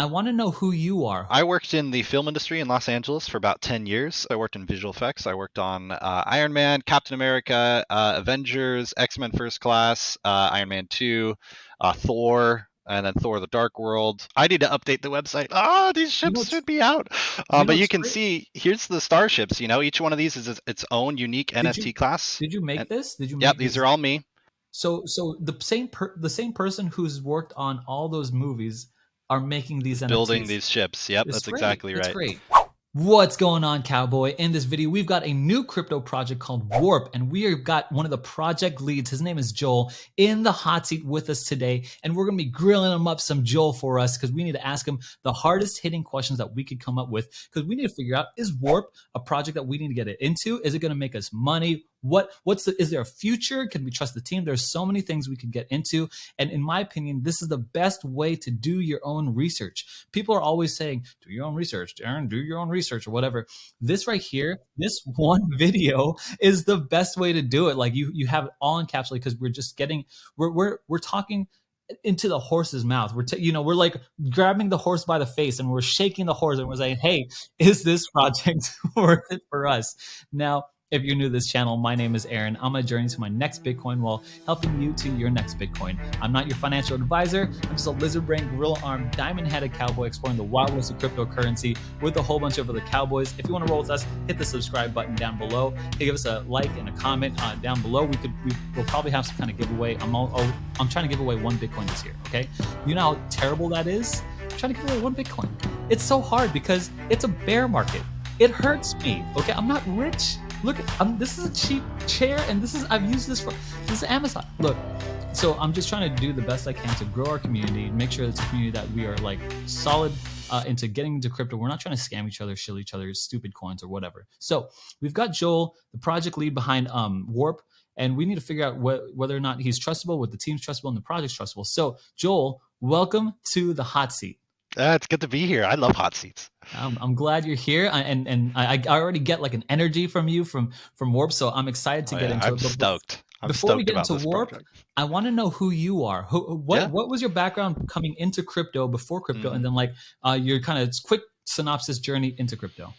I want to know who you are. I worked in the film industry in Los Angeles for about 10 years. I worked in visual effects. I worked on Iron Man, Captain America, Avengers, X-Men First Class, Iron Man 2, Thor, and then Thor: The Dark World. I need to update the website. These You know, ships should be out. But you it's can great. see here's the starships. Each one of these is its own unique Did you NFT class. did you And make this? Did you yep, make these this? are all me So the same person who's worked on all those movies are making these building NFTs. these ships. Yep, It's that's great. exactly It's right. great. What's going on, Cowboy? In this video, we've got a new crypto project called Warp, and we have got one of the project leads. His name is Joel in the hot seat with us today, and we're going to be grilling him up some Joel for us because we need to ask him the hardest hitting questions that we could come up with because we need to figure out, is Warp a project that we need to get it into? Is it going to make us money? Is there a future? Can we trust the team? There's so many things we could get into. And in my opinion, this is the best way to do your own research. People are always saying, do your own research, Darren, do your own research or whatever. This right here, this one video is the best way to do it. Like you have it all encapsulated because we're just getting, we're talking into the horse's mouth. We're like grabbing the horse by the face and we're shaking the horse and we're saying, hey, is this project worth it for us? Now, if you're new to this channel, my name is Aaron. I'm on a journey to my next Bitcoin while helping you to your next Bitcoin. I'm not your financial advisor. I'm just a lizard brain, gorilla armed, diamond headed cowboy exploring the wild west of cryptocurrency with a whole bunch of other cowboys. If you want to roll with us, hit the subscribe button down below. Hey, give us a like and a comment down below. We'll probably have some kind of giveaway. I'm trying to give away 1 Bitcoin this year. Okay, you know how terrible that is? I'm trying to give away 1 Bitcoin. It's so hard because it's a bear market. It hurts me. Okay, I'm not rich. Look, this is a cheap chair, and I've used this is Amazon. Look, so I'm just trying to do the best I can to grow our community, make sure it's a community that we are like solid into getting into crypto. We're not trying to scam each other, shill each other's stupid coins or whatever. So we've got Joel, the project lead behind Warp, and we need to figure out whether or not he's trustable, whether the team's trustable, and the project's trustable. So Joel, welcome to the hot seat. It's good to be here. I love hot seats. I'm glad you're here, and I already get like an energy from you from Warp, so I'm excited to get into I'm it. stoked. Before we get about into this Warp, project. I want to know who you are. Yeah. What was your background coming into crypto, before crypto, and then like your kind of quick synopsis journey into crypto?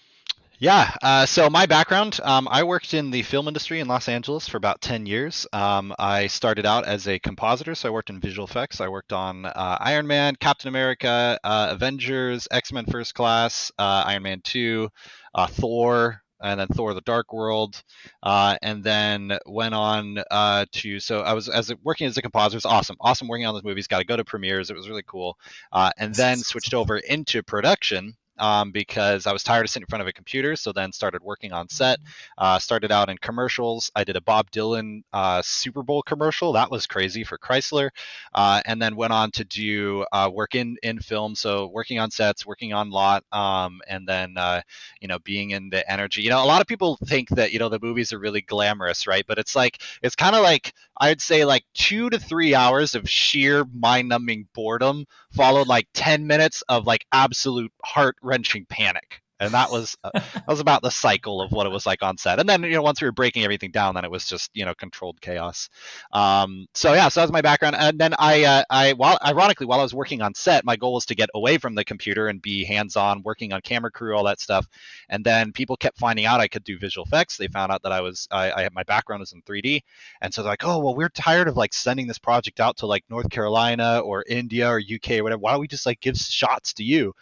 Yeah. So my background, I worked in the film industry in Los Angeles for about 10 years. I started out as a compositor, so I worked in visual effects. I worked on Iron Man, Captain America, Avengers, X-Men First Class, Iron Man 2, Thor, and then Thor: The Dark World, and then went on so I was working as a compositor. It was awesome working on those movies. Got to go to premieres. It was really cool, and then switched over into production. Because I was tired of sitting in front of a computer, so then started working on set. Started out in commercials. I did a Bob Dylan Super Bowl commercial. That was crazy for Chrysler. And then went on to do work in film, so working on sets, working on lot, and then being in the energy. A lot of people think that the movies are really glamorous, right? But it's kind of like I'd say like 2 to 3 hours of sheer mind-numbing boredom, followed like 10 minutes of like absolute heart-wrenching panic. And that was about the cycle of what it was like on set. And then once we were breaking everything down, then it was just controlled chaos. So that was my background. And then ironically, while I was working on set, my goal was to get away from the computer and be hands-on, working on camera crew, all that stuff. And then people kept finding out I could do visual effects. They found out that I had my background was in 3D, and so they're like, oh well, we're tired of like sending this project out to like North Carolina or India or UK or whatever. Why don't we just like give shots to you?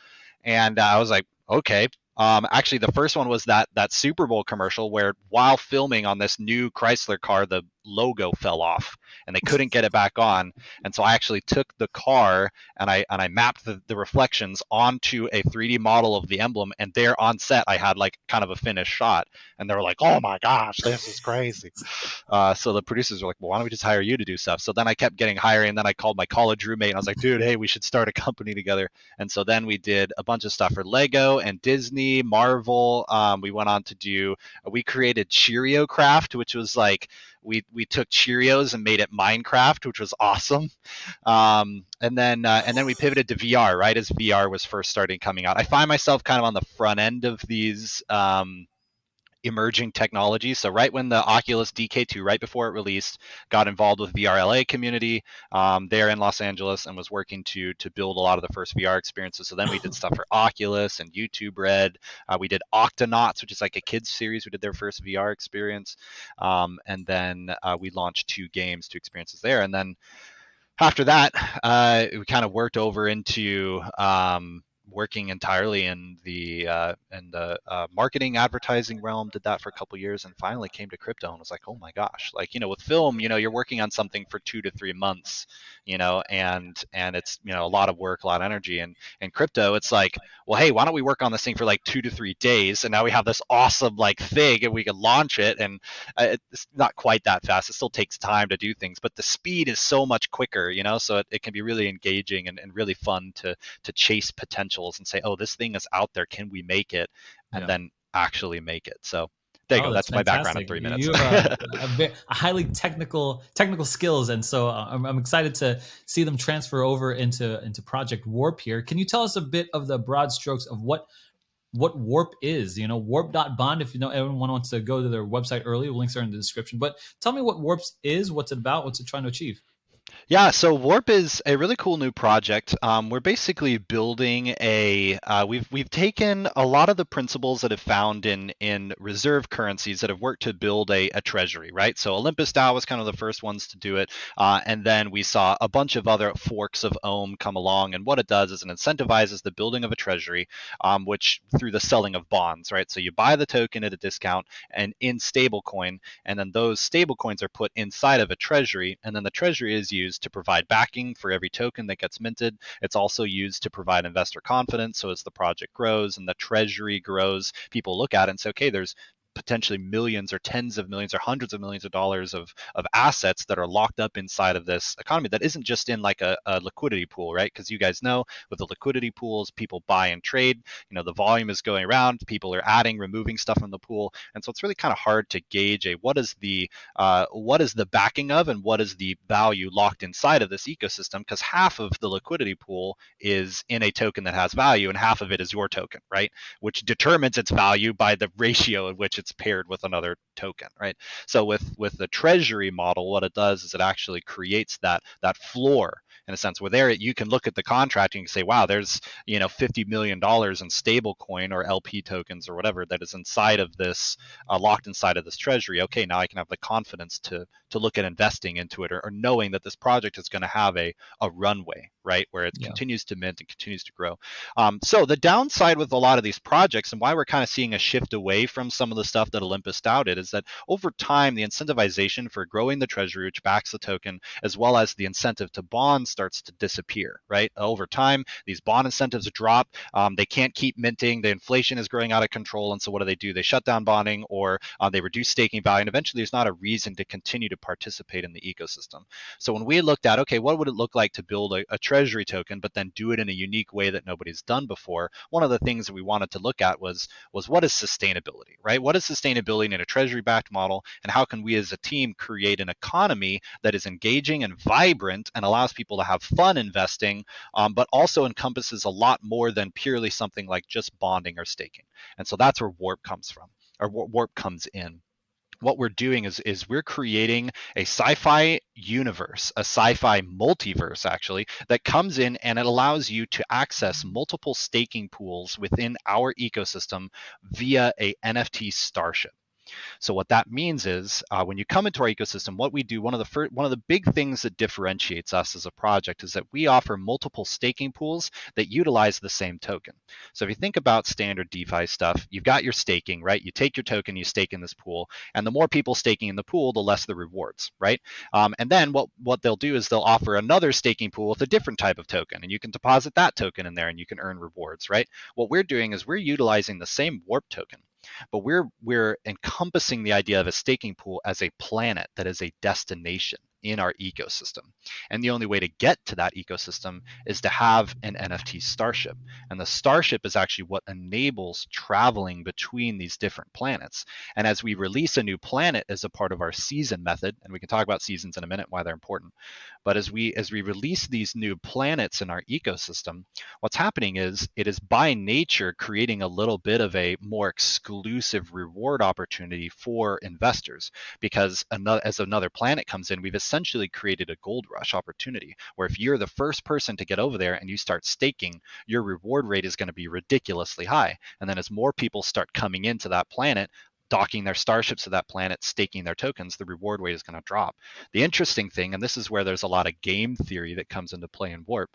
And I was like, okay. Actually, the first one was that Super Bowl commercial where, while filming on this new Chrysler car, the logo fell off and they couldn't get it back on. And so I actually took the car and I mapped the reflections onto a 3D model of the emblem. And there on set, I had like kind of a finished shot. And they were like, oh my gosh, this is crazy. So the producers were like, well, why don't we just hire you to do stuff? So then I kept getting hired, and then I called my college roommate and I was like, dude, hey, we should start a company together. And so then we did a bunch of stuff for Lego and Disney, Marvel. We created Cheerio Craft, which was like, we took Cheerios and made it Minecraft, which was awesome. And then we pivoted to VR, right as VR was first starting coming out. I find myself kind of on the front end of these emerging technology. So right when the Oculus DK2, right before it released, got involved with VRLA community there in Los Angeles and was working to build a lot of the first VR experiences. So then we did stuff for Oculus and YouTube Red. We did Octonauts, which is like a kids series. We did their first VR experience, and then we launched 2 games, 2 experiences there, and then after that, we kind of worked over into working entirely in the marketing advertising realm. Did that for a couple of years, and finally came to crypto and was like, oh my gosh, like with film, you're working on something for 2 to 3 months, and it's a lot of work, a lot of energy, and crypto, it's like, well, hey, why don't we work on this thing for like 2 to 3 days, and now we have this awesome like thing, and we can launch it, and it's not quite that fast. It still takes time to do things, but the speed is so much quicker, so it can be really engaging and really fun to chase potentials and say, oh, this thing is out there. Can we make it? And Yeah. then actually make it. So there you Oh, go. that's That's my background in fantastic. 3 minutes. You have a highly technical skills, and so I'm excited to see them transfer over into Project Warp here. Can you tell us a bit of the broad strokes of what warp is? Warp.bond, if everyone wants to go to their website early, links are in the description. But tell me what warps is, what's it about, what's it trying to achieve? Yeah, so Warp is a really cool new project. We're basically building we've taken a lot of the principles that have found in reserve currencies that have worked to build a treasury, right? So Olympus DAO was kind of the first ones to do it, and then we saw a bunch of other forks of Ohm come along. And what it does is it incentivizes the building of a treasury, which through the selling of bonds, right? So you buy the token at a discount and in stablecoin, and then those stablecoins are put inside of a treasury, and then the treasury is used to provide backing for every token that gets minted. It's also used to provide investor confidence. So as the project grows and the treasury grows, people look at it and say, okay, there's potentially millions or tens of millions or hundreds of millions of dollars of assets that are locked up inside of this economy that isn't just in like a liquidity pool, right? Because you guys know with the liquidity pools, people buy and trade, the volume is going around, people are adding, removing stuff from the pool. And so it's really kind of hard to gauge what is the backing of and what is the value locked inside of this ecosystem, because half of the liquidity pool is in a token that has value and half of it is your token, right? Which determines its value by the ratio in which it's paired with another token, right? So with the treasury model, what it does is it actually creates that floor in a sense where there you can look at the contract and you can say, wow, there's $50 million in stable coin or LP tokens or whatever that is inside of this, locked inside of this treasury. Okay, now I can have the confidence to look at investing into it, or knowing that this project is going to have a runway, right, where it Yeah. continues to mint and continues to grow. So the downside with a lot of these projects, and why we're kind of seeing a shift away from some of the stuff that Olympus doubted, is that over time the incentivization for growing the treasury, which backs the token, as well as the incentive to bond, starts to disappear, right? Over time, these bond incentives drop. They can't keep minting. The inflation is growing out of control, and so what do? They shut down bonding, or they reduce staking value, and eventually there's not a reason to continue to participate in the ecosystem. So when we looked at, okay, what would it look like to build a treasury token, but then do it in a unique way that nobody's done before, one of the things that we wanted to look at was what is sustainability, right? What is sustainability in a treasury-backed model, and how can we as a team create an economy that is engaging and vibrant and allows people to have fun investing, but also encompasses a lot more than purely something like just bonding or staking. And so that's where Warp comes from, or Warp comes in. What we're doing is we're creating a sci-fi universe, a sci-fi multiverse actually, that comes in and it allows you to access multiple staking pools within our ecosystem via a NFT Starship. So what that means is when you come into our ecosystem, what we do, one of the big things that differentiates us as a project is that we offer multiple staking pools that utilize the same token. So if you think about standard DeFi stuff, you've got your staking, right? You take your token, you stake in this pool, and the more people staking in the pool, the less the rewards, right? And then what they'll do is they'll offer another staking pool with a different type of token, and you can deposit that token in there and you can earn rewards, right? What we're doing is we're utilizing the same warp token, but we're encompassing the idea of a staking pool as a planet that is a destination. in our ecosystem. And the only way to get to that ecosystem is to have an NFT Starship. And the Starship is actually what enables traveling between these different planets. And as we release a new planet as a part of our season method, and we can talk about seasons in a minute, why they're important, but as we release these new planets in our ecosystem, what's happening is it is by nature creating a little bit of a more exclusive reward opportunity for investors, because as another planet comes in, we've essentially created a gold rush opportunity where if you're the first person to get over there and you start staking, your reward rate is going to be ridiculously high. And then as more people start coming into that planet, docking their starships to that planet, staking their tokens, the reward rate is going to drop. The interesting thing, and this is where there's a lot of game theory that comes into play in Warp,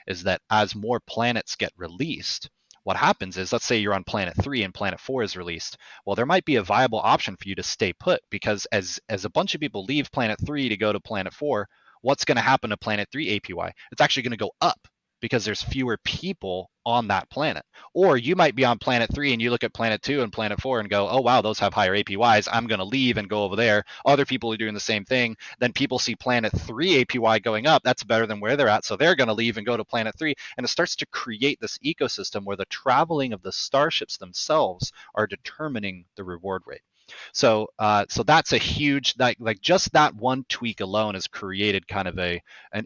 is that as more planets get released, what happens is, let's say you're on planet 3 and planet 4 is released. Well, there might be a viable option for you to stay put, because as a bunch of people leave planet 3 to go to planet 4, what's going to happen to planet 3 APY? It's actually going to go up because there's fewer people on that planet. Or you might be on planet 3 and you look at planet 2 and planet 4 and go, oh wow, those have higher APYs, I'm going to leave and go over there. Other people are doing the same thing. Then people see planet 3 APY going up, that's better than where they're at, so they're going to leave and go to planet 3. And it starts to create this ecosystem where the traveling of the starships themselves are determining the reward rate. So that's a huge, like just that one tweak alone has created kind of an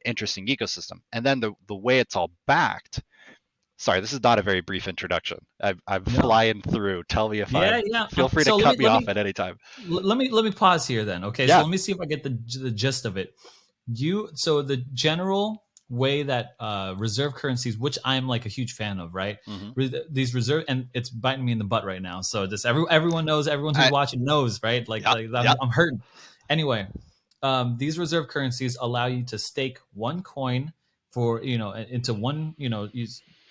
interesting ecosystem. And then the way it's all backed. Sorry, this is not a very brief introduction. I'm No. flying through. Tell me if Yeah, I'm. yeah. Feel free to So cut me off at any time. let me pause here then. Okay, so Yeah. let me see if I get the gist of it. So the general way that reserve currencies, which I'm like a huge fan of, right? These reserve, and it's biting me in the butt right now. So just everyone knows, everyone who's watching knows, right? I'm hurting. Anyway, these reserve currencies allow you to stake one coin for into one you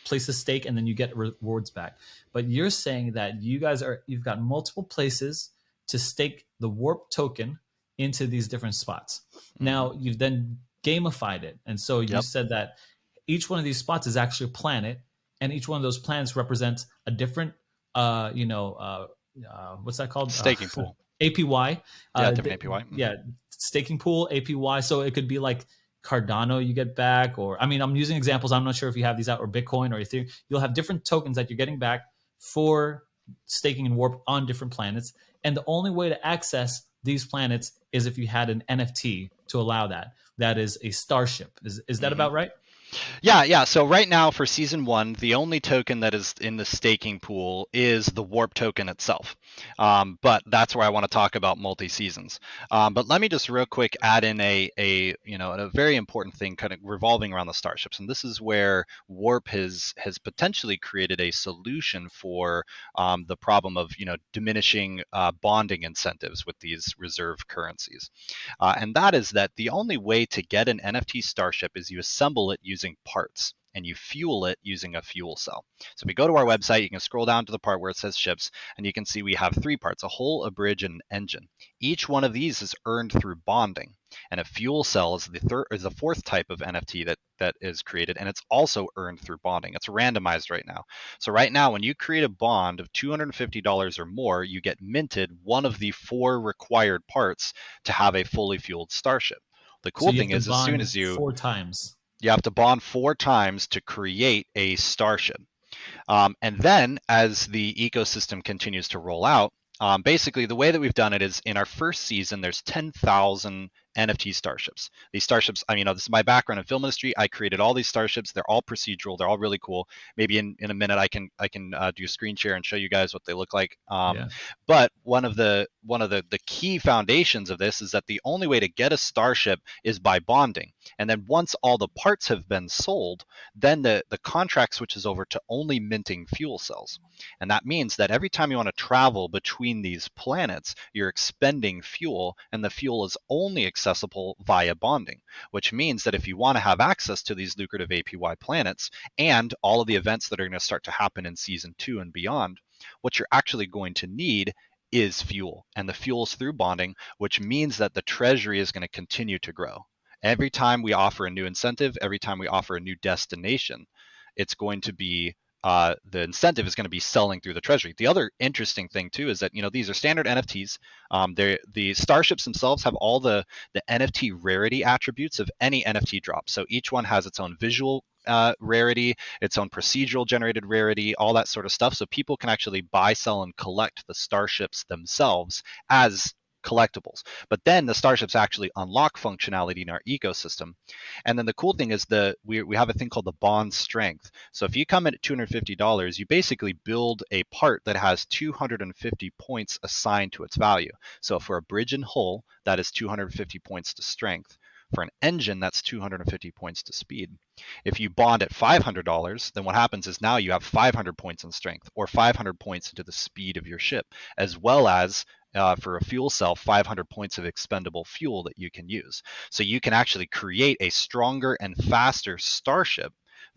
place a stake and then you get rewards back. But you're saying that you've got multiple places to stake the warp token into these different spots. Now you've then gamified it, and so you said that each one of these spots is actually a planet, and each one of those planets represents a different what's that called, Staking pool. APY. Different APY. Yeah, staking pool APY. So it could be like Cardano you get back, or I'm using examples. I'm not sure if you have these out, or Bitcoin or Ethereum. You'll have different tokens that you're getting back for staking and warp on different planets. And the only way to access these planets is if you had an NFT to allow that. That is a Starship. Is that about right? Yeah. So right now for season 1, the only token that is in the staking pool is the warp token itself. But that's where I want to talk about multi-seasons. But let me just real quick add in a very important thing kind of revolving around the starships. And this is where Warp has potentially created a solution for the problem of diminishing bonding incentives with these reserve currencies. And that is that the only way to get an NFT Starship is you assemble it using parts, and you fuel it using a fuel cell. So if we go to our website, you can scroll down to the part where it says ships, and you can see we have 3 parts: a hull, a bridge, and an engine. Each one of these is earned through bonding, and a fuel cell is the 4th type of NFT that is created, and it's also earned through bonding. It's randomized right now. So right now, when you create a bond of $250 or more, you get minted one of the 4 required parts to have a fully fueled Starship. The cool thing is, as soon as 4 times. You have to bond 4 times to create a Starship. And then as the ecosystem continues to roll out, basically the way that we've done it is in our first season, there's 10,000 NFT starships. These starships, this is my background in film industry. I created all these starships. They're all procedural. They're all really cool. Maybe in a minute I can do a screen share and show you guys what they look like. But one of the key foundations of this is that the only way to get a starship is by bonding. And then once all the parts have been sold, then the contract switches over to only minting fuel cells. And that means that every time you want to travel between these planets, you're expending fuel, and the fuel is only accessible via bonding, which means that if you want to have access to these lucrative APY planets and all of the events that are going to start to happen in season 2 and beyond, what you're actually going to need is fuel, and the fuel is through bonding, which means that the treasury is going to continue to grow. Every time we offer a new incentive, every time we offer a new destination, it's going to be the incentive is going to be selling through the treasury. The other interesting thing too is that these are standard NFTs. The starships themselves have all the NFT rarity attributes of any NFT drop. So each one has its own visual rarity, its own procedural generated rarity, all that sort of stuff. So people can actually buy, sell, and collect the starships themselves as collectibles. But then the starships actually unlock functionality in our ecosystem. And then the cool thing is we have a thing called the bond strength. So if you come in at $250, you basically build a part that has 250 points assigned to its value. So for a bridge and hull, that is 250 points to strength. For an engine, that's 250 points to speed. If you bond at $500, then what happens is now you have 500 points in strength or 500 points into the speed of your ship, as well as for a fuel cell, 500 points of expendable fuel that you can use. So you can actually create a stronger and faster starship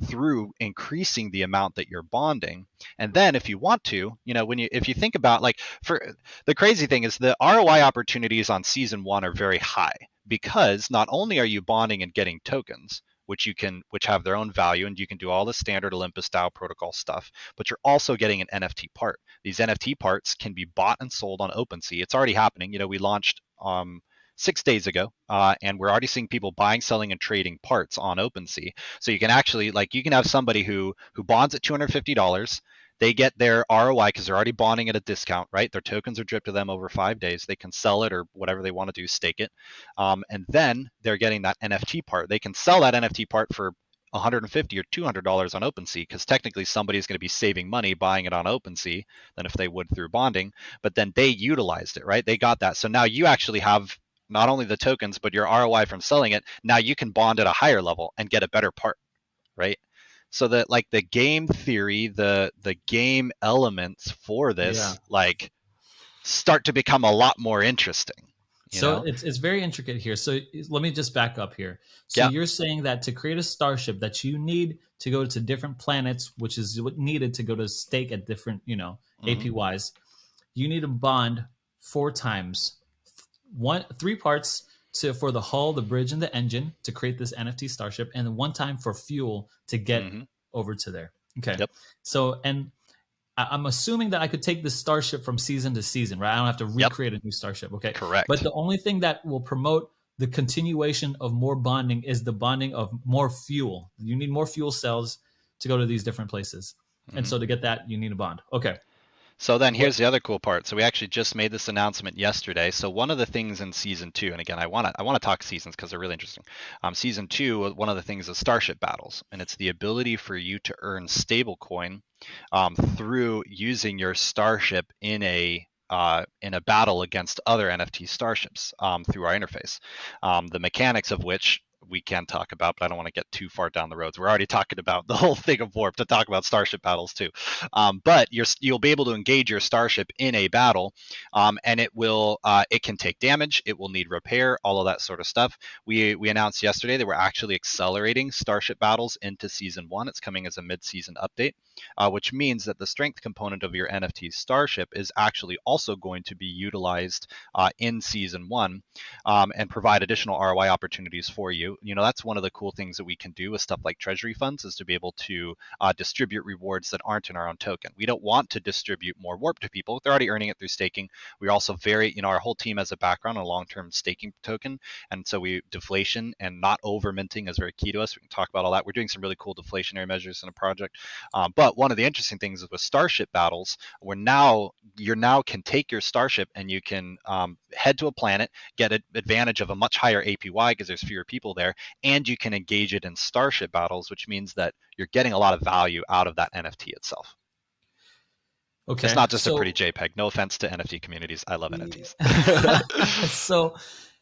through increasing the amount that you're bonding. And then if you want to, if you think about, like, for the crazy thing is the ROI opportunities on season 1 are very high, because not only are you bonding and getting tokens, which have their own value, and you can do all the standard Olympus style protocol stuff, but you're also getting an NFT part. These NFT parts can be bought and sold on OpenSea. It's already happening. We launched 6 days ago, and we're already seeing people buying, selling, and trading parts on OpenSea. So you can actually, like, you can have somebody who bonds at $250. They get their ROI because they're already bonding at a discount, right? Their tokens are dripped to them over 5 days. They can sell it or whatever they want to do, stake it. And then they're getting that NFT part. They can sell that NFT part for $150 or $200 on OpenSea, because technically somebody's going to be saving money buying it on OpenSea than if they would through bonding. But then they utilized it, right? They got that. So now you actually have not only the tokens, but your ROI from selling it. Now you can bond at a higher level and get a better part, right? So that, like, the game theory, the game elements for this, like, start to become a lot more interesting. So it's very intricate here. So let me just back up here. So Yeah. you're saying that to create a starship, that you need to go to different planets, which is what needed to go to stake at different, APYs. You need to bond 4 times, 3 parts for the hull, the bridge, and the engine to create this NFT starship, and then 1 time for fuel to get over to there. Okay. Yep. So, and I'm assuming that I could take this starship from season to season, right? I don't have to recreate a new starship. Okay. Correct. But the only thing that will promote the continuation of more bonding is the bonding of more fuel. You need more fuel cells to go to these different places. And so to get that, you need a bond. Okay. So then here's the other cool part. So we actually just made this announcement yesterday. So one of the things in season 2, and again, I want to talk seasons because they're really interesting. Season 2, one of the things is Starship battles, and it's the ability for you to earn stablecoin through using your starship in a battle against other NFT starships through our interface. The mechanics of which we can talk about, but I don't want to get too far down the roads. We're already talking about the whole thing of Warp to talk about starship battles too. But you'll be able to engage your starship in a battle, and it can take damage, it will need repair, all of that sort of stuff. We announced yesterday that we're actually accelerating starship battles into season 1. It's coming as a mid-season update, which means that the strength component of your NFT starship is actually also going to be utilized in season 1, and provide additional ROI opportunities for you. That's one of the cool things that we can do with stuff like treasury funds, is to be able to distribute rewards that aren't in our own token. We don't want to distribute more warp to people. They're already earning it through staking. We're also our whole team has a background on a long-term staking token. And so deflation and not over minting is very key to us. We can talk about all that. We're doing some really cool deflationary measures in a project. But one of the interesting things is with starship battles, you now can take your starship and you can head to a planet, get an advantage of a much higher APY because there's fewer people there, and you can engage it in starship battles, which means that you're getting a lot of value out of that NFT itself. Okay. It's not just a pretty JPEG. No offense to NFT communities. I love NFTs. So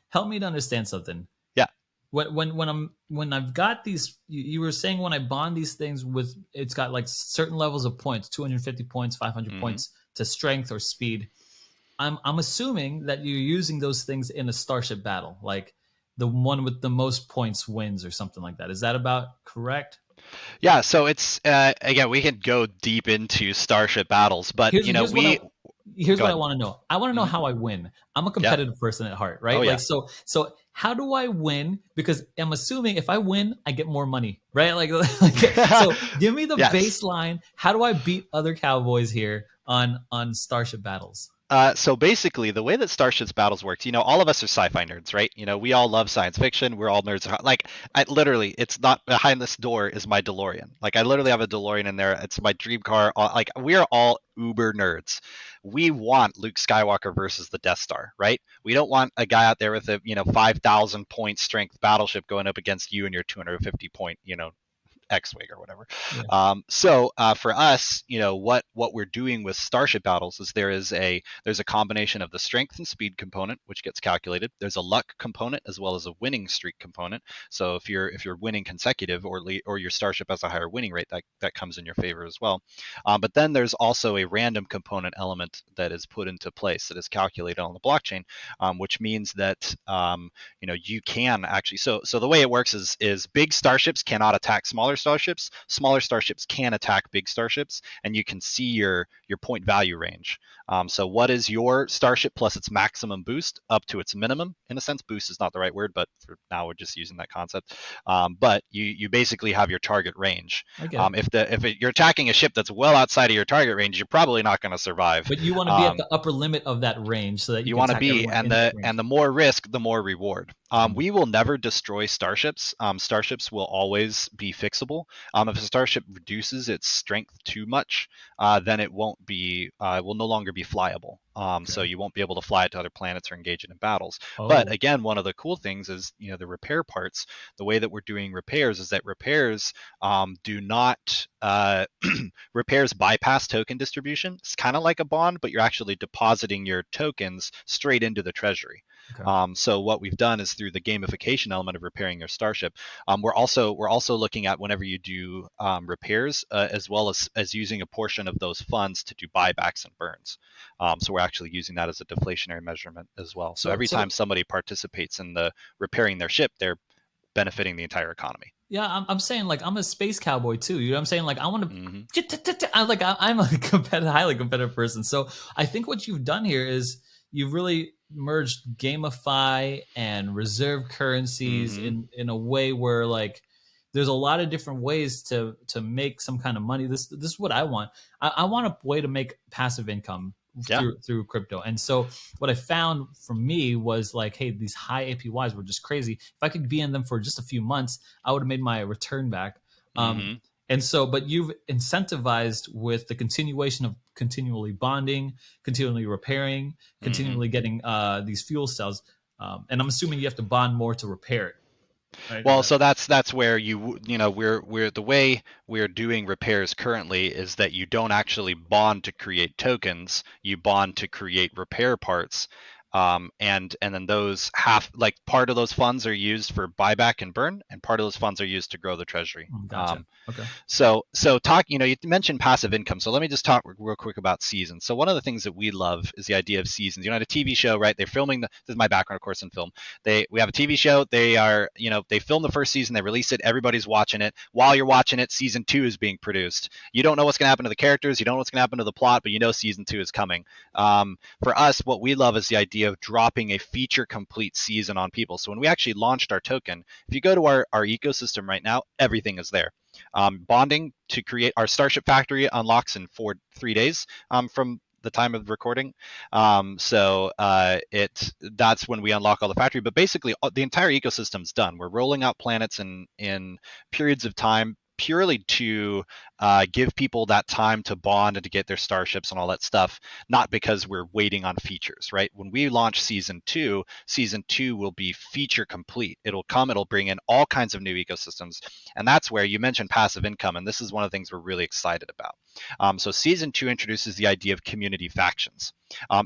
help me to understand something. Yeah. When I've got these, you were saying when I bond these things with, it's got like certain levels of points, 250 points, 500 points to strength or speed. I'm assuming that you're using those things in a starship battle, like the one with the most points wins or something like that. Is that about correct? Yeah, so it's again, we can go deep into starship battles, but here's Go what I ahead. want to know. I want to know Hmm. how I win. I'm a Yeah. competitive person at heart, Oh right? yeah. Like, so how do I win? Because I'm assuming if I win, I get more money, right? Like so give me the Yes. baseline. How do I beat other cowboys here on Starship battles? So basically, the way that Starship's battles works, all of us are sci-fi nerds, right? We all love science fiction. We're all nerds. Like, I literally, it's not behind this door is my DeLorean. Like, I literally have a DeLorean in there. It's my dream car. Like, we are all uber nerds. We want Luke Skywalker versus the Death Star, right? We don't want a guy out there with a 5,000 point strength battleship going up against you and your 250 point X-wing or whatever. Yeah. So for us, what we're doing with Starship battles is there's a combination of the strength and speed component, which gets calculated. There's a luck component as well as a winning streak component. So if you're winning consecutive or your Starship has a higher winning rate, that comes in your favor as well. But then there's also a random component element that is put into place that is calculated on the blockchain, which means that you can actually. So the way it works is big starships cannot attack smaller starships. Smaller starships can attack big starships, and you can see your point value range. So what is your starship plus its maximum boost up to its minimum? In a sense, boost is not the right word, but for now we're just using that concept. But you basically have your target range. I get it. You're attacking a ship that's well outside of your target range, you're probably not going to survive. But you want to be at the upper limit of that range so that you You can want to attack be, everyone and in that the range. and the more risk, the more reward. Mm, We will never destroy starships. Starships will always be fixable. If a starship reduces its strength too much, then it will no longer be flyable. So okay. you won't be able to fly it to other planets or engage it in battles. But Oh, again, one of the cool things is the repair parts. The way that we're doing repairs is that repairs do not repairs bypass token distribution. It's kind of like a bond, but you're actually depositing your tokens straight into the treasury. okay. So what we've done is through the gamification element of repairing your starship, we're also looking at whenever you do repairs, as well as using a portion of those funds to do buybacks and burns. So we're actually using that as a deflationary measurement as well. So So every time so somebody participates in the repairing their ship, they're benefiting the entire economy. yeah, I'm saying like I'm a space cowboy too. You know what I'm saying? Like I want Hmm. to. I'm a highly competitive person. So I think what you've done here is you've really merged gamify and reserve currencies Hmm. in a way where like there's a lot of different ways to make some kind of money. This is what I want. I want a way to make passive income Yeah. through crypto. And so what I found for me was like, hey, these high APYs were just crazy. If I could be in them for just a few months, I would have made my return back. Um, Hmm. and so, but you've incentivized with the continuation of continually bonding, continually repairing, Hmm. continually getting these fuel cells. And I'm assuming you have to bond more to repair it, right? Is Well, that so that's where we're the way we're doing repairs currently is that you don't actually bond to create tokens, you bond to create repair parts. And then those like part of those funds are used for buyback and burn, and part of those funds are used to grow the treasury. gotcha? Okay. So talk, you mentioned passive income. So let me just talk real quick about seasons. So one of the things that we love is the idea of seasons. A TV show, right? They're filming this is my background, of course, in film. We have a TV show. They film the first season, they release it, everybody's watching it. While you're watching it, season 2 is being produced. You don't know what's going to happen to the characters, you don't know what's going to happen to the plot, but you know season 2 is coming. For us, what we love is the idea of dropping a feature complete season on people. So when we actually launched our token, if you go to our ecosystem right now, everything is there. Bonding to create our Starship factory unlocks in 3 days from the time of recording. That's when we unlock all the factory. But basically, the entire ecosystem's done. We're rolling out planets in periods of time purely to give people that time to bond and to get their starships and all that stuff, not because we're waiting on features, right? When we launch season 2 will be feature complete. It'll bring in all kinds of new ecosystems. And that's where you mentioned passive income. And this is one of the things we're really excited about. So season 2 introduces the idea of community factions,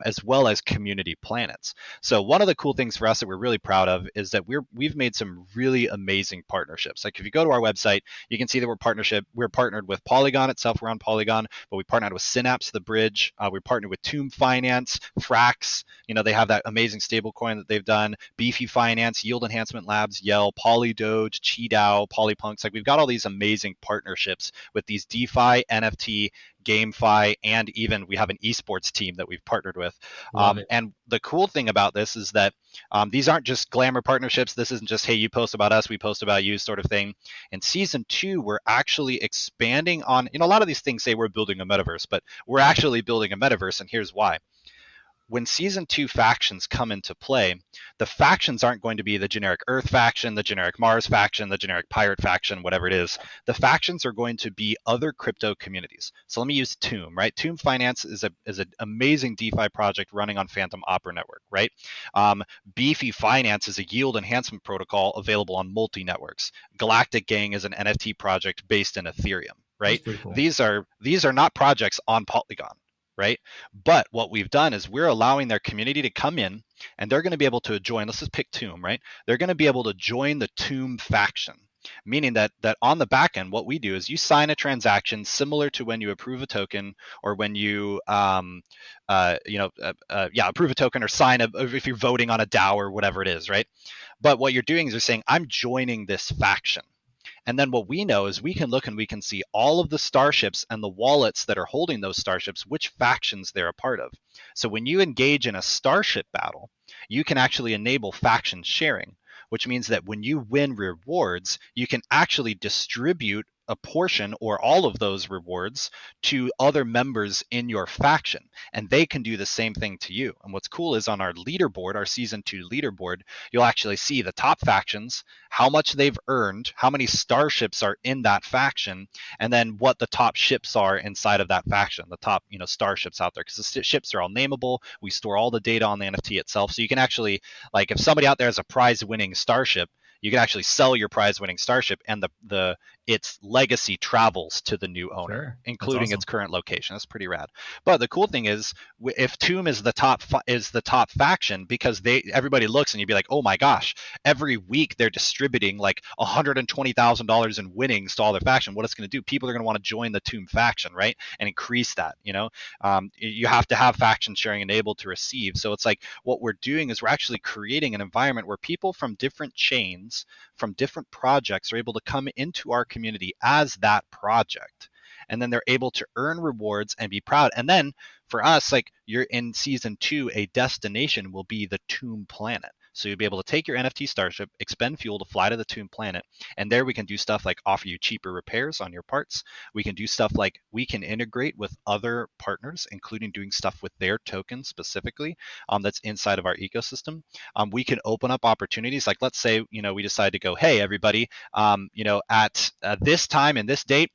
as well as community planets. So one of the cool things for us that we're really proud of is that we've made some really amazing partnerships. Like if you go to our website, you can see that we're partnered with Polygon itself. We're on Polygon, but we partnered with Synapse, the bridge. We partnered with Tomb Finance, Frax. They have that amazing stablecoin that they've done. Beefy Finance, Yield Enhancement Labs, Yell, Polydoge, QiDao, Polypunks. Like we've got all these amazing partnerships with these DeFi, NFT, GameFi, and even we have an esports team that we've partnered with. Love it. And the cool thing about this is that these aren't just glamour partnerships. This isn't just, hey, you post about us, we post about you sort of thing. In season 2, we're actually expanding on, a lot of these things say we're building a metaverse, but we're actually building a metaverse, and here's why. When season 2 factions come into play, the factions aren't going to be the generic Earth faction, the generic Mars faction, the generic Pirate faction, whatever it is. The factions are going to be other crypto communities. So let me use Tomb, right? Tomb Finance is an amazing DeFi project running on Phantom Opera Network, right? Beefy Finance is a yield enhancement protocol available on multi networks. Galactic Gang is an NFT project based in Ethereum, That's right? pretty cool. These are not projects on Polygon, right? But what we've done is we're allowing their community to come in, and they're going to be able to join. Let's just pick Tomb, right? They're going to be able to join the Tomb faction, meaning that on the back end, what we do is you sign a transaction similar to when you approve a token, or when you approve a token, or sign if you're voting on a DAO or whatever it is, right? But what you're doing is you're saying, I'm joining this faction. And then what we know is we can look and we can see all of the starships and the wallets that are holding those starships, which factions they're a part of. So when you engage in a starship battle, you can actually enable faction sharing, which means that when you win rewards, you can actually distribute a portion or all of those rewards to other members in your faction, and they can do the same thing to you. And what's cool is on our leaderboard, our season 2 leaderboard, you'll actually see the top factions, how much they've earned, how many starships are in that faction, and then what the top ships are inside of that faction, the top starships out there, because the ships are all nameable. We store all the data on the NFT itself, so you can actually, like, if somebody out there has a prize winning starship, you can actually sell your prize winning starship, and its legacy travels to the new owner, Sure. That's including awesome. its current location. That's pretty rad. But the cool thing is, if Tomb is the top faction, because everybody looks and you'd be like, oh my gosh, every week they're distributing like $120,000 in winnings to all their faction. What it's going to do? People are going to want to join the Tomb faction, right? And increase that. You have to have faction sharing enabled to receive. So it's like what we're doing is we're actually creating an environment where people from different chains, from different projects, are able to come into our community as that project, and then they're able to earn rewards and be proud. And then for us, like, you're in season 2, a destination will be the Tomb planet. So you'll be able to take your NFT starship, expend fuel to fly to the Tomb planet, and there we can do stuff like offer you cheaper repairs on your parts. We can do stuff like we can integrate with other partners, including doing stuff with their tokens specifically, that's inside of our ecosystem. We can open up opportunities. Like, let's say we decide to go, hey everybody, at this time and this date,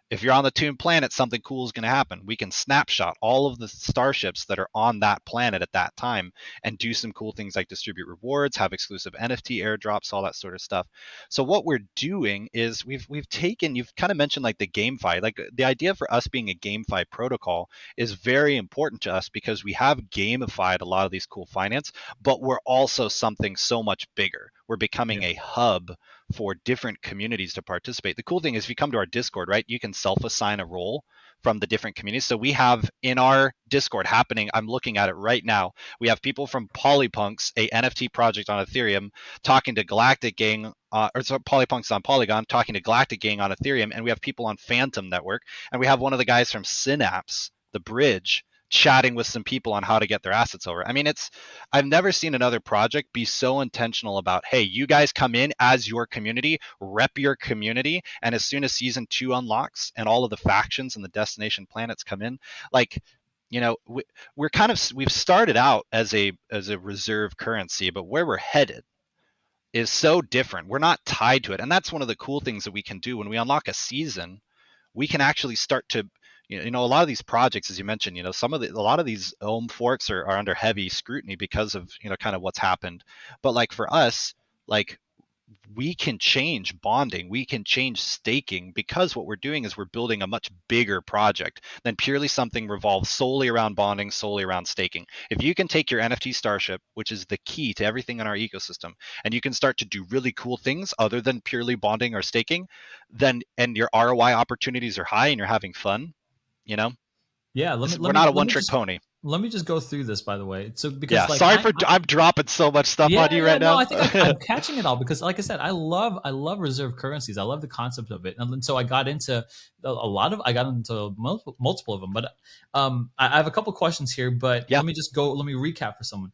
if you're on the Tomb planet, something cool is going to happen. We can snapshot all of the starships that are on that planet at that time and do some cool things like distribute rewards, have exclusive NFT airdrops, all that sort of stuff. So what we're doing is we've taken, you've kind of mentioned like the GameFi, like the idea for us being a GameFi protocol is very important to us, because we have gamified a lot of these cool finance, but we're also something so much bigger. We're becoming Yeah. a hub for different communities to participate. The cool thing is if you come to our Discord, right, you can self-assign a role from the different communities. So we have in our Discord happening, I'm looking at it right now, we have people from Polypunks, a NFT project on Ethereum, talking to Galactic Gang, Polypunks on Polygon, talking to Galactic Gang on Ethereum, and we have people on Phantom Network, and we have one of the guys from Synapse, the bridge, chatting with some people on how to get their assets over. I mean, I've never seen another project be so intentional about, hey, you guys come in as your community, rep your community, and as soon as season 2 unlocks and all of the factions and the destination planets come in, like, we've started out as a reserve currency, but where we're headed is so different. We're not tied to it, and that's one of the cool things that we can do when we unlock a season. We can actually start to, a lot of these projects, as you mentioned, a lot of these ohm forks are under heavy scrutiny because of kind of what's happened. But like for us, like, we can change bonding, we can change staking, because what we're doing is we're building a much bigger project than purely something revolves solely around bonding, solely around staking. If you can take your NFT starship, which is the key to everything in our ecosystem, and you can start to do really cool things other than purely bonding or staking, then, and your ROI opportunities are high and you're having fun, Yeah. Let me let we're me not a let one me trick just pony. let me just go through this, by the way. So Yeah, because like sorry for I'm dropping so much stuff on yeah, you yeah, right no, now. I think I'm catching it all because, like I said, I love reserve currencies. I love the concept of it, and then so I got into I got into multiple of them. But I have a couple questions here, but Yeah. let me just go. Let me recap for someone.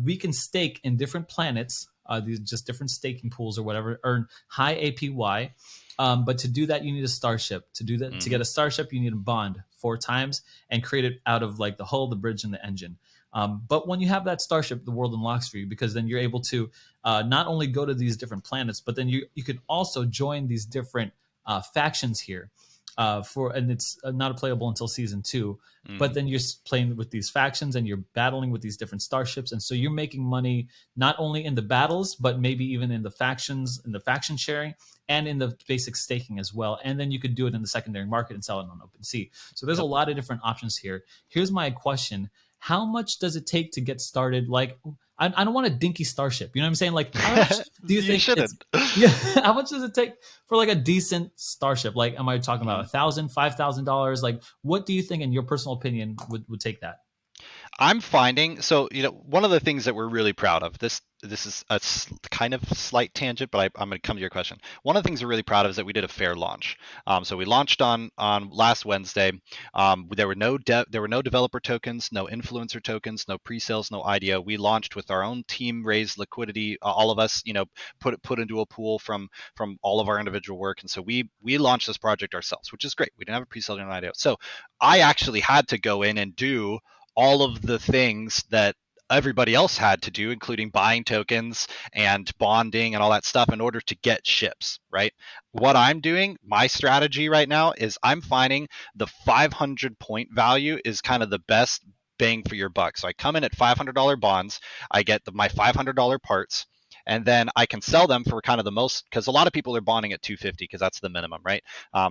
We can stake in different planets. These just different staking pools or whatever earn high APY. But to do that, you need a starship. To do that, to Hmm. get a starship, you need a bond 4 times and create it out of like the hull, the bridge, and the engine. But when you have that starship, the world unlocks for you because then you're able to not only go to these different planets, but then you can also join these different factions here. And it's not playable until season 2. But Hmm. then you're playing with these factions and you're battling with these different starships, and so you're making money not only in the battles, but maybe even in the factions, in the faction sharing, and in the basic staking as well. And then you could do it in the secondary market and sell it on OpenSea. So there's a Yep. lot of different options here. Here's my question: how much does it take to get started? Like, I don't want a dinky starship. You know what I'm saying? Like, how much do you You think it's? shouldn't. Yeah, how much does it take for like a decent starship? Like, am I talking about Mhm. $1,000, $5,000? Like, what do you think, in your personal opinion, would take that? I'm finding so one of the things that we're really proud of. This is a kind of slight tangent, but I'm going to come to your question. One of the things we're really proud of is that we did a fair launch. So we launched on last Wednesday. There were no developer tokens, no influencer tokens, no pre-sales, no IDO. We launched with our own team raised liquidity. All of us, put into a pool from all of our individual work, and so we launched this project ourselves, which is great. We didn't have a pre-sale or an IDO, so I actually had to go in and do all of the things that everybody else had to do, including buying tokens and bonding and all that stuff in order to get ships, right? What I'm doing, my strategy right now is I'm finding the 500 point value is kind of the best bang for your buck. So I come in at $500 bonds, I get my $500 parts, and then I can sell them for kind of the most, because a lot of people are bonding at 250 because that's the minimum, right?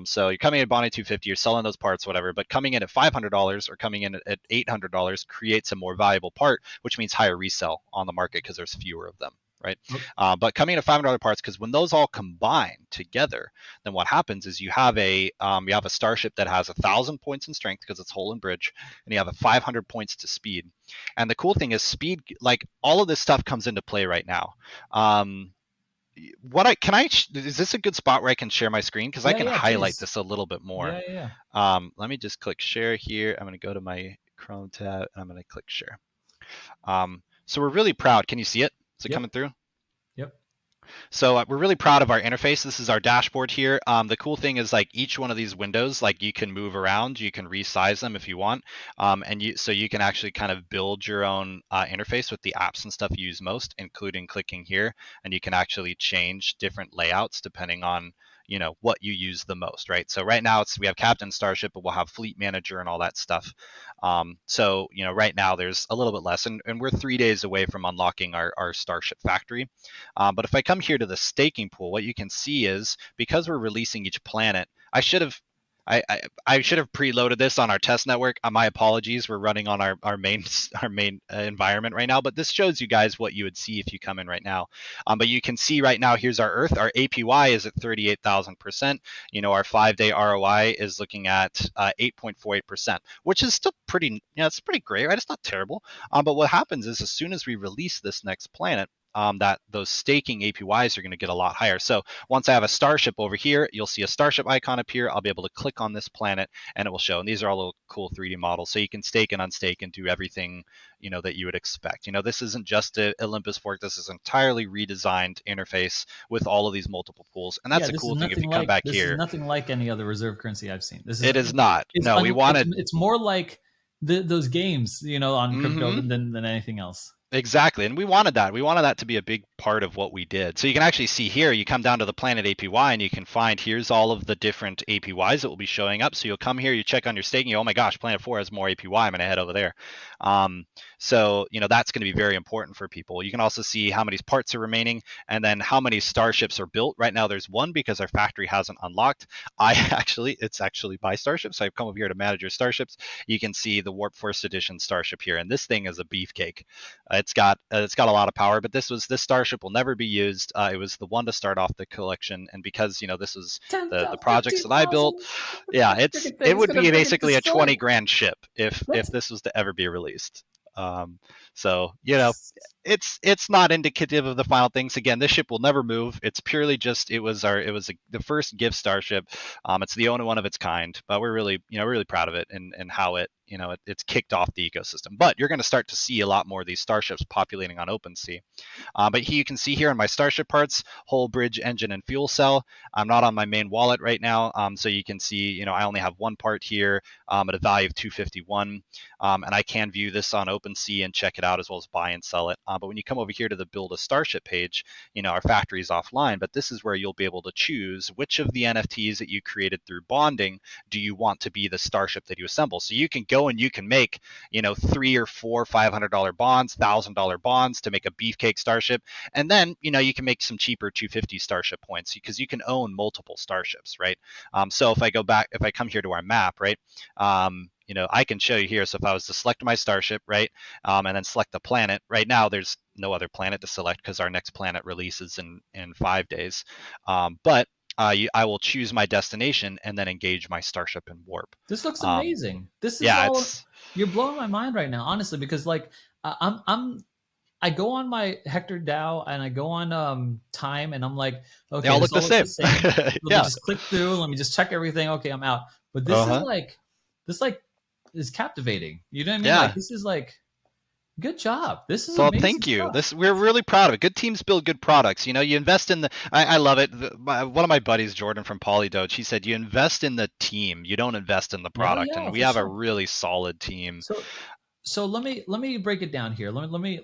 So you're coming in at bonding 250, you're selling those parts, whatever. But coming in at $500 or coming in at $800 creates a more valuable part, which means higher resell on the market because there's fewer of them, right? But coming in at $500 parts, because when those all combine together, then what happens is you have a starship that has 1,000 points in strength because it's hull and bridge, and you have a 500 points to speed. And the cool thing is speed, like all of this stuff comes into play right now. Um, what I can I is this a good spot where I can share my screen, because I Yeah, can yeah, highlight please. this a little bit more. Yeah, yeah, yeah. Let me just click share here. I'm going to go to my Chrome tab and I'm going to click share. So we're really proud. Can you see it? Is it Yep, coming through? yep. So we're really proud of our interface. This is our dashboard here. The cool thing is like each one of these windows, like you can move around, you can resize them if you want, so you can actually kind of build your own interface with the apps and stuff you use most, including clicking here, and you can actually change different layouts depending on what you use the most, right? So right now we have Captain Starship, but we'll have Fleet Manager and all that stuff. So right now there's a little bit less, and we're 3 days away from unlocking our Starship factory. But if I come here to the staking pool, what you can see is because we're releasing each planet, I should have preloaded this on our test network. My apologies. We're running on our main our main environment right now, but this shows you guys what you would see if you come in right now. But you can see right now, here's our Earth. Our APY is at 38,000%. Our 5-day ROI is looking at 8.48%, which is still pretty. It's pretty great, right? It's not terrible. But what happens is as soon as we release this next planet, that those staking APYs are going to get a lot higher. So once I have a starship over here, you'll see a starship icon appear. I'll be able to click on this planet and it will show. And these are all little cool 3D models. So you can stake and unstake and do everything, that you would expect. This isn't just a Olympus fork. This is an entirely redesigned interface with all of these multiple pools. And that's Yeah, a cool thing. If you come back this is here, nothing like any other reserve currency I've seen. This is it is not. it's No, we wanted. it's more like those games, on crypto Mm-hmm. than anything else. Exactly. And we wanted that. We wanted that to be a big part of what we did. So you can actually see here, you come down to the planet APY and you can find here's all of the different APYs that will be showing up. So you'll come here, you check on your staking, oh my gosh, Planet 4 has more APY. I'm going to head over there. So that's going to be very important for people. You can also see how many parts are remaining and then how many starships are built. Right now there's one because our factory hasn't unlocked. It's actually by Starship. So I've come over here to manage your starships. You can see the Warp First Edition Starship here. And this thing is a beefcake. it's got a lot of power. But this Starship will never be used. It was the one to start off the collection, and because this is the 10,000, projects that I built, 15,000. yeah, That freaking it thing is would gonna be freaking basically a destroy 20 it. grand ship if What? this was to ever be released. So it's not indicative of the final things. Again, this ship will never move. It's purely just the first gift Starship. It's the only one of its kind, but we're really proud of it and how it's kicked off the ecosystem. But you're going to start to see a lot more of these starships populating on OpenSea. But here you can see here in my Starship parts, hull, bridge, engine, and fuel cell. I'm not on my main wallet right now, so you can see, I only have one part here at a value of 251, and I can view this on OpenSea and check it out as well as buy and sell it. But when you come over here to the Build a Starship page, our factory is offline, but this is where you'll be able to choose which of the NFTs that you created through bonding do you want to be the Starship that you assemble. So you can go and you can make, three or four $500 bonds, $1,000 bonds to make a beefcake Starship, and then you can make some cheaper 250 Starship points because you can own multiple Starships, right? So if I come here to our map, right? I can show you here. So if I was to select my Starship, right, and then select the planet, right now there's no other planet to select because our next planet releases in 5 days. But I will choose my destination and then engage my Starship in warp. This looks amazing. This is Yeah, all you're blowing my mind right now, honestly, because like I go on my Hector DAO and I go on time and I'm like, they okay, all this look the all looks the same. same. Let me Yeah. just click through. Let me just check everything. Okay, I'm out. But this is like, this like is captivating. You know what I mean? Like Yeah. this is like, good job. This is Well, amazing thank you. stuff. We're really proud of it. Good teams build good products. You invest in the. I love it. One of my buddies, Jordan from Polydoge, he said you invest in the team. You don't invest in the Yeah, product. yeah, And we for have a sure. really solid team. So so let me break it down here. Let me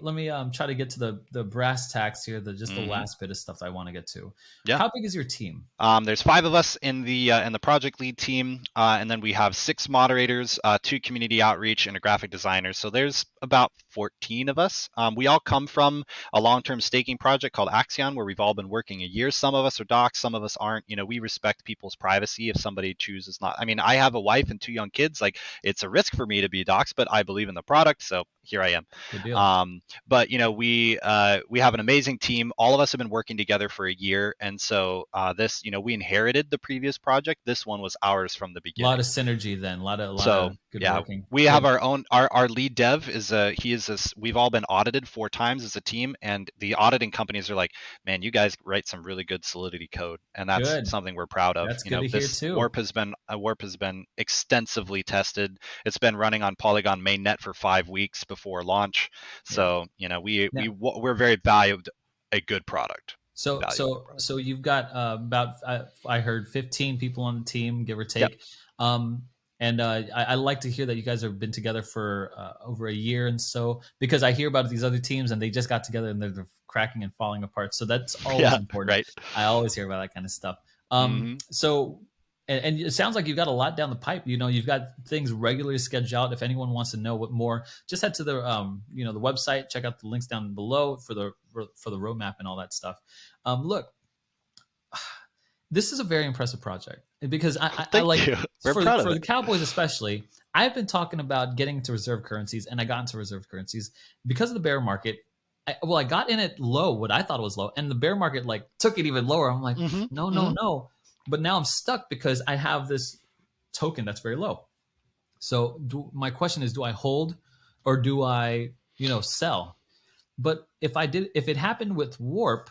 try to get to the brass tacks here. The Hmm. last bit of stuff I want to get to. Yeah. How big is your team? There's 5 of us in the project lead team, and then we have 6 moderators, 2 community outreach, and a graphic designer. So there's about 14 of us. We all come from a long-term staking project called Axion, where we've all been working a year. Some of us are docs, some of us aren't. We respect people's privacy if somebody chooses not. I mean, I have a wife and 2 young kids. Like, it's a risk for me to be docs, but I believe in the product, so here I am. Good deal. But we have an amazing team. All of us have been working together for a year, and so this we inherited the previous project. This one was ours from the A lot beginning. of synergy then. A lot So of good yeah, working. we have Good. our own. Our lead dev is we've all been audited 4 times as a team, and the auditing companies are like, man, you guys write some really good Solidity code, and that's Good. something we're proud of. That's good to hear This too. warp has been extensively tested. It's been running on Polygon mainnet for 5 weeks before launch. Yeah. So Now, we're very valued a good product. so Value a good so product. so you've got about I heard 15 people on the team, give or Yep. take. Um, and I like to hear that you guys have been together for over a year and so because I hear about these other teams and they just got together and they're cracking and falling apart. So that's always Yeah. important. Right. I always hear about that kind of stuff. Hmm. So and it sounds like you've got a lot down the pipe. You've got things regularly scheduled out. If anyone wants to know what more, just head to the the website. Check out the links down below for the roadmap and all that stuff. Look, this is a very impressive project because I Thank like you. We're proud of for it. the Cowboys especially. I've been talking about getting to reserve currencies, and I got into reserve currencies because of the bear market. I got in it low, what I thought was low, and the bear market like took it even lower. I'm like, Hmm. no, no, Hmm. no. But now I'm stuck because I have this token that's very low. So my question is, do I hold or do I, sell? But if it happened with Warp,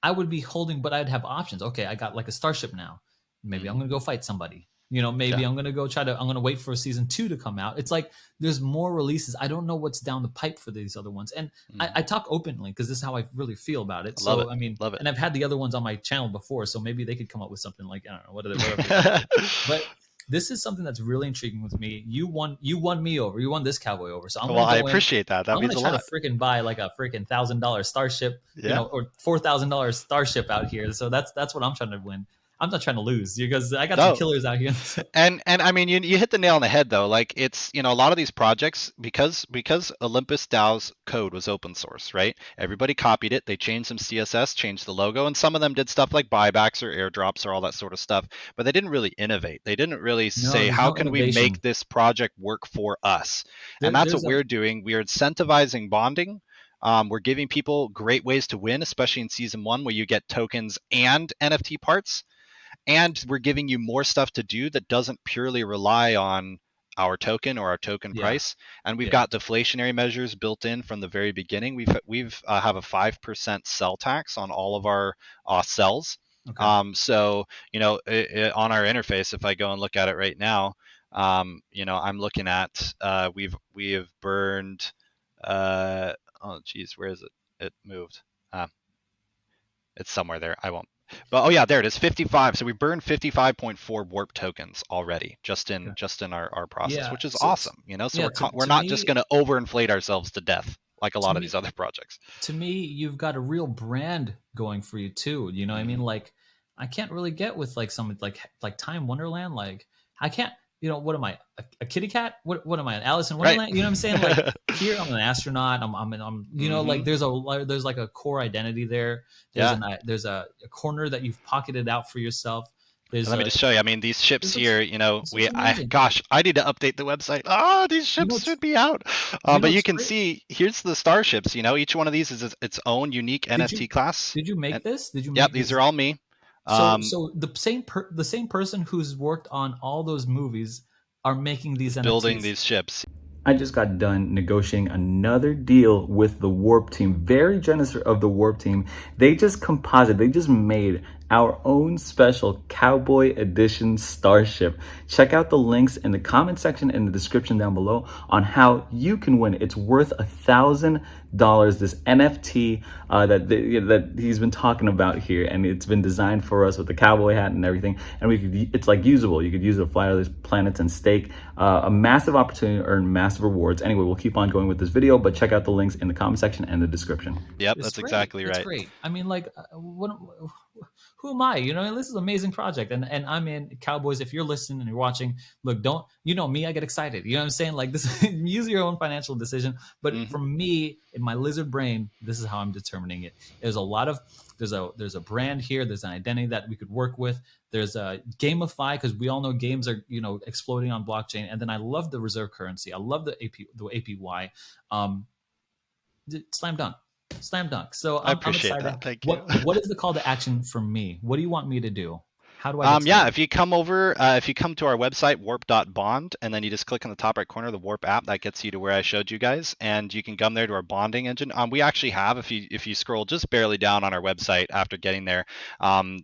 I would be holding, but I'd have options. Okay, I got like a Starship now. Maybe I'm Hmm. gonna go fight somebody. Yeah. Maybe I'm gonna go I'm gonna wait for season 2 to come out. It's like there's more releases. I don't know what's down the pipe for these other ones. And I Hmm. talk openly because this is how I really feel about it. I love it. So I mean, Love it. and I've had the other ones on my channel before, so maybe they could come up with something like I don't know, whatever they want to do. But this is something that's really intriguing with me. You won me over. You won this cowboy over. So I'm Well, gonna I go in. appreciate that. That I'm gonna means a try to lot. freaking buy like a freaking $1,000 Starship, Yeah. or $4,000 Starship out here. So that's what I'm trying to win. I'm not trying to lose because I got some No. killers out here. And I mean, you hit the nail on the head though. Like, it's a lot of these projects, because Olympus DAO's code was open source, right? Everybody copied it. They changed some CSS, changed the logo, and some of them did stuff like buybacks or airdrops or all that sort of stuff. But they didn't really innovate. They didn't really No, say, there's how no can we make innovation. this project work for us? And that's what There's a we're doing. We are incentivizing bonding. We're giving people great ways to win, especially in season 1, where you get tokens and NFT parts. And we're giving you more stuff to do that doesn't purely rely on our token or our token Yeah. price. And we've Yeah. got deflationary measures built in from the very beginning. We've have a 5% sell tax on all of our cells. Okay. So on our interface, if I go and look at it right now, I'm looking at we have burned. Oh geez, where is it? It moved. It's somewhere there. I won't. But oh yeah, there it is. 55. So we burned 55.4 warp tokens already, just in Okay. our process, Yeah. which is So awesome. So yeah, we're to not just me, going to overinflate ourselves to death like a to lot of me, these other projects. to me, you've got a real brand going for you too. You know what I mean? Mm-hmm. Like, I can't really get with like some like Time Wonderland. Like, I can't. What am I? A kitty cat? What am I? An Alice in Right. Wonderland? You know what I'm saying? Like, here I'm an astronaut. Mm-hmm. like there's like a core identity there. Yeah. There's a corner that you've pocketed out for yourself. And There's let me a just show you. I mean, these ships this looks here, this looks amazing. I need to update the website. Ah, these You know, ships it's should be out. you know But you it's can great. see here's the starships. Each one of these is its own unique Did NFT you class. did you And make this? Did you yep, make these this? are all me. So Um, so the same person who's worked on all those movies are making these is building NFTs. these ships. I just got done negotiating another deal with the Warp team. Very generous of the Warp team. They just made our own special Cowboy Edition Starship. Check out the links in the comment section and the description down below on how you can win. It's worth $1,000. This NFT that he's been talking about here, and it's been designed for us with the cowboy hat and everything. And it's like usable. You could use it to fly other planets and stake. A massive opportunity to earn massive rewards. Anyway, we'll keep on going with this video, but check out the links in the comment section and the description. Yep, It's that's great. exactly It's right. great. I mean, like, who am I? This is an amazing project, and I'm in Cowboys. If you're listening and you're watching, look, don't me? I get excited. You know what I'm saying? Like this, use your own financial decision. But Hmm. for me, in my lizard brain, this is how I'm determining it. There's a brand here. There's an identity that we could work with. There's a GameFi because we all know games are exploding on blockchain. And then I love the reserve currency. I love the APY. Um, Slam dunk, slam dunk. So I I'm appreciate excited. that. Thank you. What is the call to action for me? What do you want me to do? How do I get Yeah, started? if you come to our website, warp.bond, and then you just click on the top right corner, the Warp app, that gets you to where I showed you guys, and you can come there to our bonding engine. We actually have, if you scroll just barely down on our website after getting there,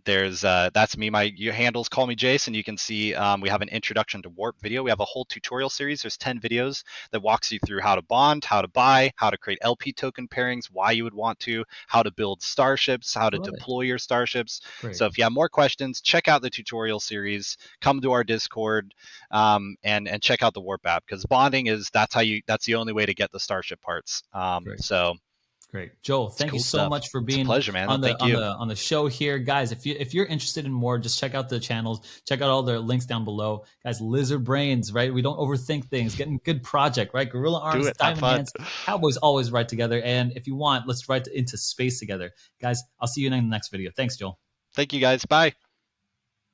there's that's me. Your handles call me Jason. You can see we have an introduction to Warp video. We have a whole tutorial series. There's 10 videos that walks you through how to bond, how to buy, how to create LP token pairings, why you would want to, how to build starships, how I to love it. deploy your starships. Great, So if you have more questions, check out the tutorial series, come to our Discord, and check out the Warp app, because bonding that's the only way to get the Starship parts. great, So great. Joel, it's thank you cool so stuff. much for It's a being pleasure, man. on the Thank you. show here, guys. If you're interested in more, just check out the channels. Check out all the links down below, guys. Lizard brains, right? We don't overthink things. Getting good project, right? Gorilla Do arms, it. Have diamond fun. hands. Cowboys always ride together. And if you want, let's ride into space together, guys. I'll see you in the next video. Thanks, Joel. Thank you, guys. Bye.